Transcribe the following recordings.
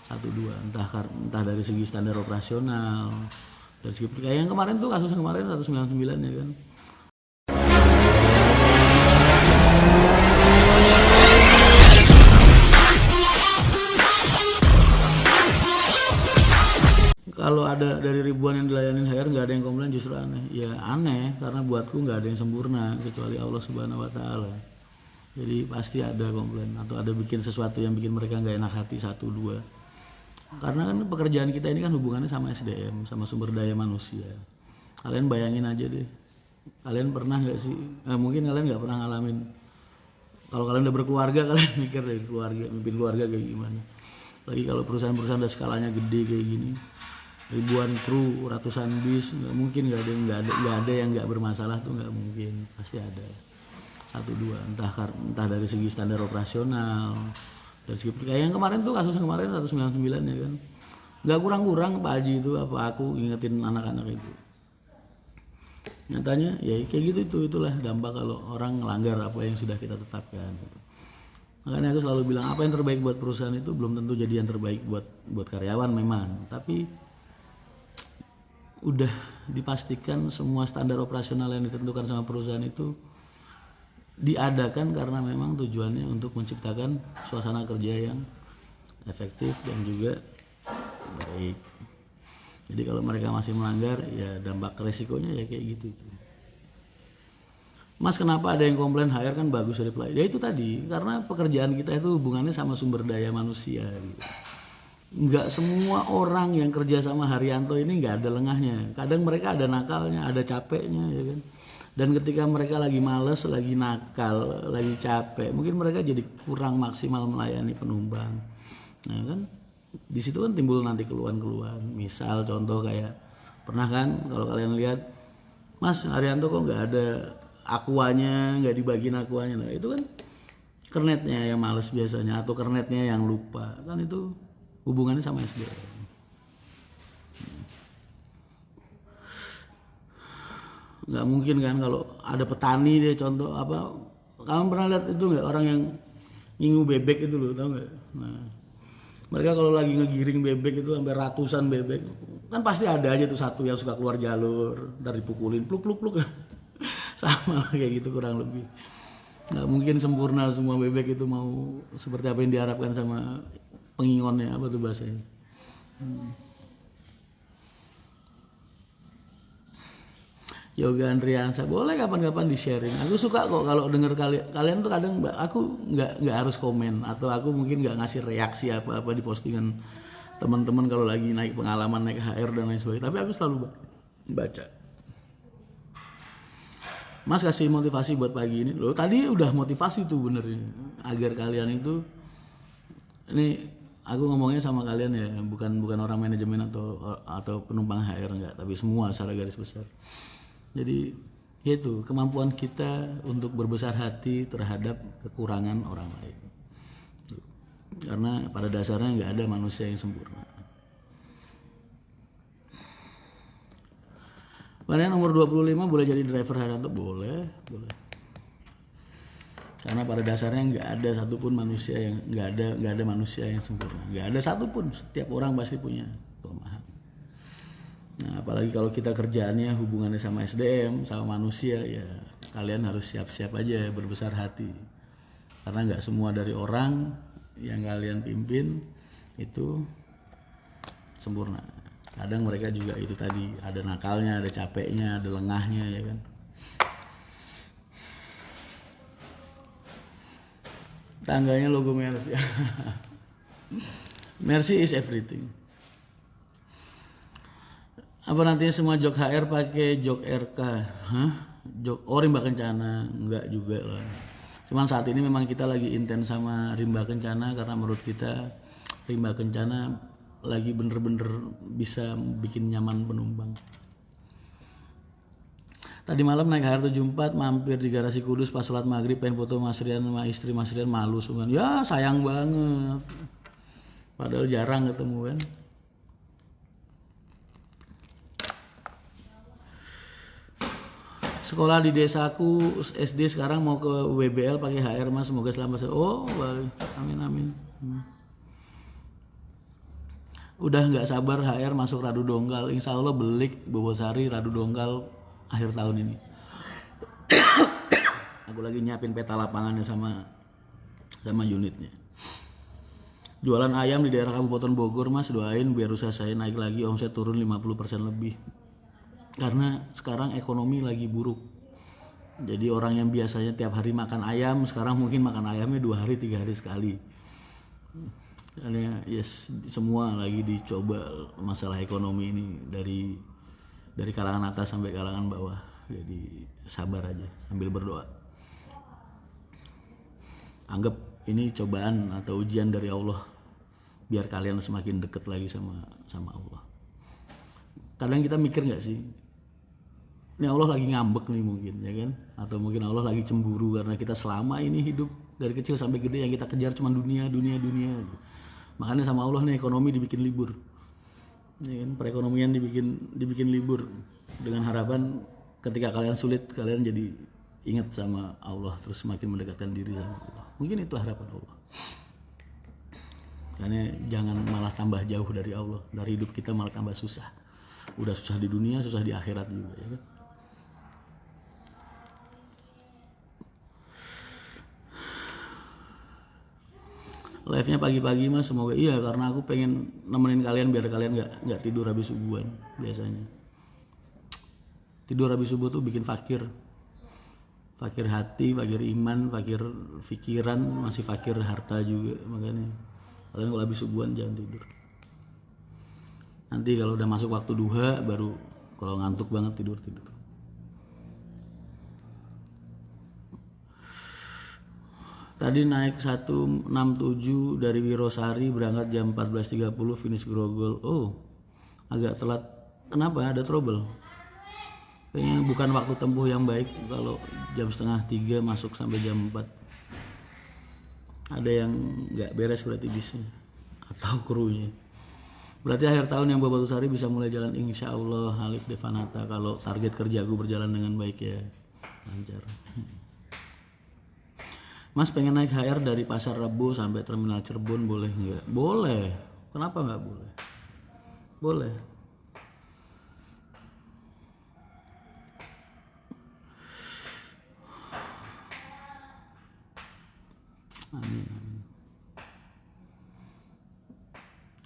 satu dua, entah dari segi standar operasional, dari segi kayak yang kemarin tuh, kasus yang kemarin 199 ya kan. Kalau ada dari ribuan yang dilayanin HR nggak ada yang komplain, justru aneh. Ya aneh karena buatku nggak ada yang sempurna kecuali Allah Subhanahu Wa Taala. Jadi pasti ada komplain atau ada bikin sesuatu yang bikin mereka nggak enak hati satu dua. Karena kan pekerjaan kita ini kan hubungannya sama SDM, sama sumber daya manusia. Kalian bayangin aja deh. Kalian pernah nggak sih? Mungkin kalian nggak pernah ngalamin. Kalau kalian udah berkeluarga, kalian mikir deh keluarga, mimpin keluarga kayak gimana. Lagi kalau perusahaan-perusahaan udah skalanya gede kayak gini, ribuan kru, ratusan bis, nggak mungkin nggak ada yang nggak bermasalah tuh, nggak mungkin, pasti ada satu dua, entah dari segi standar operasional, dari segi kayak yang kemarin tuh, kasus yang kemarin 199 ya kan, nggak kurang-kurang Pak Haji itu apa aku ingetin anak-anak itu. Nyatanya ya kayak gitu, itulah dampak kalau orang melanggar apa yang sudah kita tetapkan gitu. Makanya aku selalu bilang apa yang terbaik buat perusahaan itu belum tentu jadi yang terbaik buat karyawan memang, tapi udah dipastikan semua standar operasional yang ditentukan sama perusahaan itu diadakan karena memang tujuannya untuk menciptakan suasana kerja yang efektif dan juga baik. Jadi kalau mereka masih melanggar ya dampak resikonya ya kayak gitu. Mas, kenapa ada yang komplain HR kan bagus reply? Ya itu tadi, karena pekerjaan kita itu hubungannya sama sumber daya manusia gitu. Nggak semua orang yang kerja sama Haryanto ini nggak ada lengahnya. Kadang mereka ada nakalnya, ada capeknya ya kan. Dan ketika mereka lagi males, lagi nakal, lagi capek, mungkin mereka jadi kurang maksimal melayani penumpang. Nah kan di situ kan timbul nanti keluhan-keluhan. Misal contoh kayak pernah kan kalau kalian lihat, Mas Haryanto kok nggak ada akuanya, nggak dibagiin akuanya. Nah itu kan kernetnya yang males biasanya atau kernetnya yang lupa, kan itu hubungannya sama SDM. Nggak mungkin kan kalau ada petani dia contoh apa, kamu pernah lihat itu nggak orang yang ngingu bebek itu loh, tau nggak? Nah mereka kalau lagi ngegiring bebek itu sampai ratusan bebek, kan pasti ada aja tuh satu yang suka keluar jalur, ntar dipukulin pluk pluk pluk. Sama kayak gitu kurang lebih. Nggak mungkin sempurna semua bebek itu mau seperti apa yang diharapkan sama pengingonnya, apa tuh bahasanya. Yoga Andriansa, boleh kapan-kapan di sharing. Aku suka kok kalau denger kalian tuh kadang aku nggak harus komen atau aku mungkin nggak ngasih reaksi apa-apa di postingan teman-teman kalau lagi naik pengalaman naik HR dan lain sebagainya. Tapi aku selalu baca. Mas kasih motivasi buat pagi ini. Loh tadi udah motivasi tuh benernya. Agar kalian itu, ini aku ngomongnya sama kalian ya, bukan orang manajemen atau penumpang HR enggak, tapi semua secara garis besar. Jadi itu kemampuan kita untuk berbesar hati terhadap kekurangan orang lain. Karena pada dasarnya nggak ada manusia yang sempurna. Kalian umur 25 boleh jadi driver Haryanto? Boleh. Karena pada dasarnya nggak ada satupun manusia yang nggak ada manusia yang sempurna. Nggak ada satupun. Setiap orang pasti punya kelemahan. Nah, apalagi kalau kita kerjaannya hubungannya sama SDM, sama manusia, ya kalian harus siap-siap aja berbesar hati. Karena nggak semua dari orang yang kalian pimpin itu sempurna. Kadang mereka juga itu tadi, ada nakalnya, ada capeknya, ada lengahnya ya kan. Tangganya logo Mercy. Mercy is everything. Apa nantinya semua jok HR pakai jok RK? Hah? Jok rimba kencana? Enggak juga lah. Cuman saat ini memang kita lagi intens sama rimba kencana karena menurut kita rimba kencana lagi bener-bener bisa bikin nyaman penumpang. Tadi malam naik HR74 mampir di garasi Kudus pas sholat maghrib pengen foto Mas Rian sama istri Mas Rian, malu sungguhan. Ya sayang banget. Padahal jarang ketemu kan. Sekolah di desaku SD sekarang mau ke WBL pakai HR Mas, semoga selamat. Oh, amin amin. Udah nggak sabar HR masuk Radu Donggal. Insya Allah belik Bobosari Radu Donggal akhir tahun ini. Aku lagi nyiapin peta lapangannya sama unitnya. Jualan ayam di daerah Kabupaten Bogor mas, doain biar usaha saya naik lagi, omset turun 50% lebih. Karena sekarang ekonomi lagi buruk. Jadi orang yang biasanya tiap hari makan ayam, sekarang mungkin makan ayamnya 2 hari 3 hari sekali. Karena yes, semua lagi dicoba masalah ekonomi ini dari kalangan atas sampai kalangan bawah. Jadi sabar aja sambil berdoa. Anggap ini cobaan atau ujian dari Allah biar kalian semakin dekat lagi sama Allah. Kadang kita mikir nggak sih, ini Allah lagi ngambek nih mungkin, ya kan? Atau mungkin Allah lagi cemburu karena kita selama ini hidup dari kecil sampai gede yang kita kejar cuma dunia. Makanya sama Allah nih ekonomi dibikin libur, ya kan? Perekonomian dibikin libur dengan harapan ketika kalian sulit kalian jadi ingat sama Allah terus semakin mendekatkan diri sama Allah. Mungkin itu harapan Allah. Karena jangan malah tambah jauh dari Allah, dari hidup kita malah tambah susah. Udah susah di dunia, susah di akhirat juga, ya kan? Live-nya pagi-pagi mas, semoga iya karena aku pengen nemenin kalian biar kalian nggak tidur habis subuhan biasanya. Tidur habis subuh tuh bikin fakir hati, fakir iman, fakir pikiran, masih fakir harta juga. Makanya kalian kalau habis subuhan jangan tidur. Nanti kalau udah masuk waktu duha baru kalau ngantuk banget tidur. Tadi naik 167 dari Wirosari berangkat jam 14.30 finish Grogol. Oh, agak telat. Kenapa? Ada trouble? Kayaknya bukan waktu tempuh yang baik kalau jam 2:30 masuk sampai jam 4. Ada yang nggak beres berarti bisnya atau krunya. Berarti akhir tahun yang Babatusari bisa mulai jalan insya Allah. Halif Devanata, kalau target kerjaku berjalan dengan baik ya lancar. Mas pengen naik HR dari Pasar Rebo sampai Terminal Cirebon boleh nggak? Boleh. Kenapa nggak boleh? Boleh. Amin.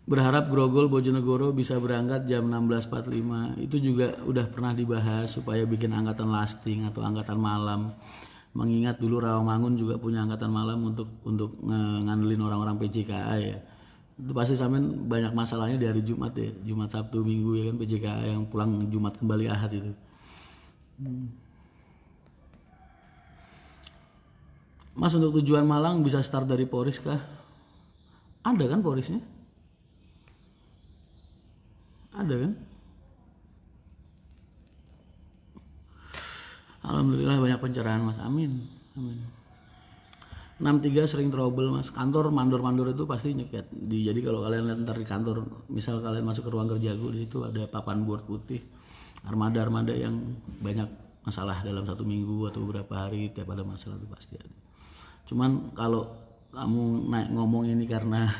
Berharap Grogol Bojonegoro bisa berangkat jam 16.45. Itu juga udah pernah dibahas supaya bikin angkatan lasting atau angkatan malam. Mengingat dulu Rawamangun juga punya angkatan malam untuk ngandelin orang-orang PJKA ya. Itu pasti sampean banyak masalahnya di hari Jumat ya. Jumat, Sabtu, Minggu ya kan, PJKA yang pulang Jumat kembali Ahad itu. Mas untuk tujuan Malang bisa start dari Poris kah? Ada kan Porisnya? Ada kan? Alhamdulillah banyak pencerahan mas, amin. 63 sering trouble mas, kantor mandor-mandor itu pasti nyeket. Jadi kalau kalian lihat ntar di kantor, misal kalian masuk ke ruang kerjaku, di situ ada papan board putih, armada yang banyak masalah dalam 1 minggu atau beberapa hari, tiap ada masalah itu pasti ada. Cuman kalau kamu naik ngomong ini karena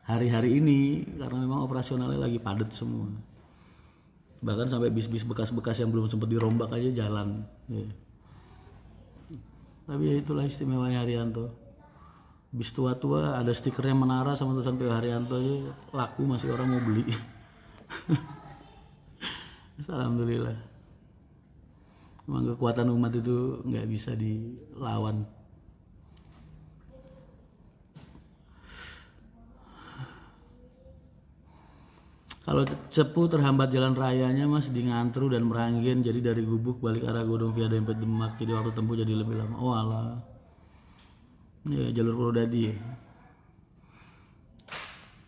hari-hari ini, karena memang operasionalnya lagi padat semua. Bahkan sampai bis-bis bekas-bekas yang belum sempat dirombak aja jalan ya. Tapi ya itulah istimewanya Haryanto. Bis tua-tua ada stikernya Menara sama tulisan PO Haryanto aja laku, masih orang mau beli. Alhamdulillah. Memang kekuatan umat itu nggak bisa dilawan. Kalau Cepu terhambat jalan rayanya mas di Ngantru dan Meranggen, jadi dari Gubuk balik arah Godong via Dempet Demak, jadi waktu tempuh jadi lebih lama. Oh alah, ya jalur Purwodadi ya.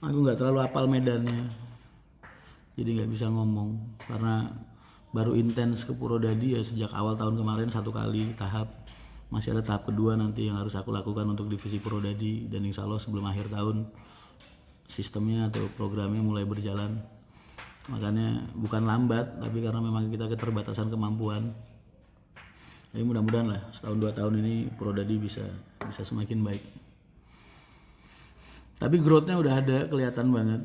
Aku nggak terlalu hafal medannya, jadi nggak bisa ngomong karena baru intens ke Purwodadi ya sejak awal tahun kemarin 1 kali tahap. Masih ada tahap kedua nanti yang harus aku lakukan untuk divisi Purwodadi, dan insya Allah sebelum akhir tahun sistemnya atau programnya mulai berjalan. Makanya bukan lambat, tapi karena memang kita keterbatasan kemampuan. Jadi mudah-mudahan lah setahun 2 tahun ini Purwodadi bisa semakin baik. Tapi growth-nya udah ada, kelihatan banget.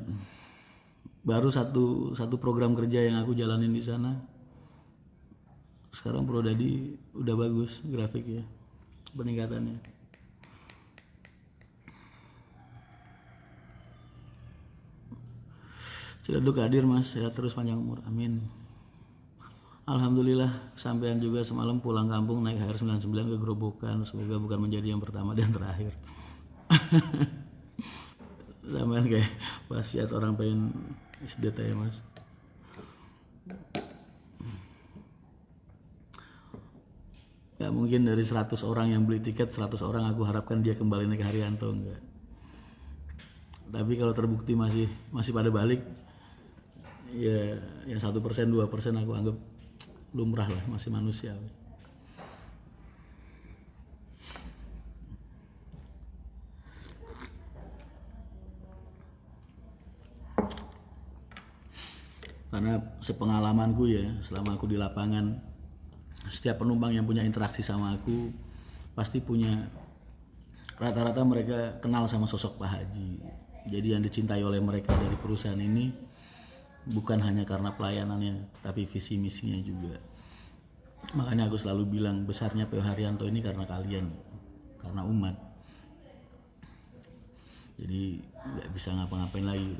baru satu program kerja yang aku jalanin di sana. Sekarang Prodadi udah bagus grafiknya, peningkatannya. Ciledug hadir mas, sehat terus panjang umur, amin. Alhamdulillah, sampean juga semalam pulang kampung naik HR99 ke Gerobokan. Semoga bukan menjadi yang pertama dan terakhir. Sampean kayak wasiat orang pengen sedet ya mas. Gak mungkin dari 100 orang yang beli tiket, 100 orang aku harapkan dia kembali naik Haryanto, enggak. Tapi kalau terbukti masih pada balik, ya yang 1%, 2% aku anggap lumrah lah, masih manusia. Karena sepengalamanku ya, selama aku di lapangan, setiap penumpang yang punya interaksi sama aku pasti punya, rata-rata mereka kenal sama sosok Pak Haji. Jadi yang dicintai oleh mereka dari perusahaan ini bukan hanya karena pelayanannya, tapi visi misinya juga. Makanya aku selalu bilang besarnya PO Haryanto ini karena kalian, karena umat. Jadi nggak bisa ngapa-ngapain lagi.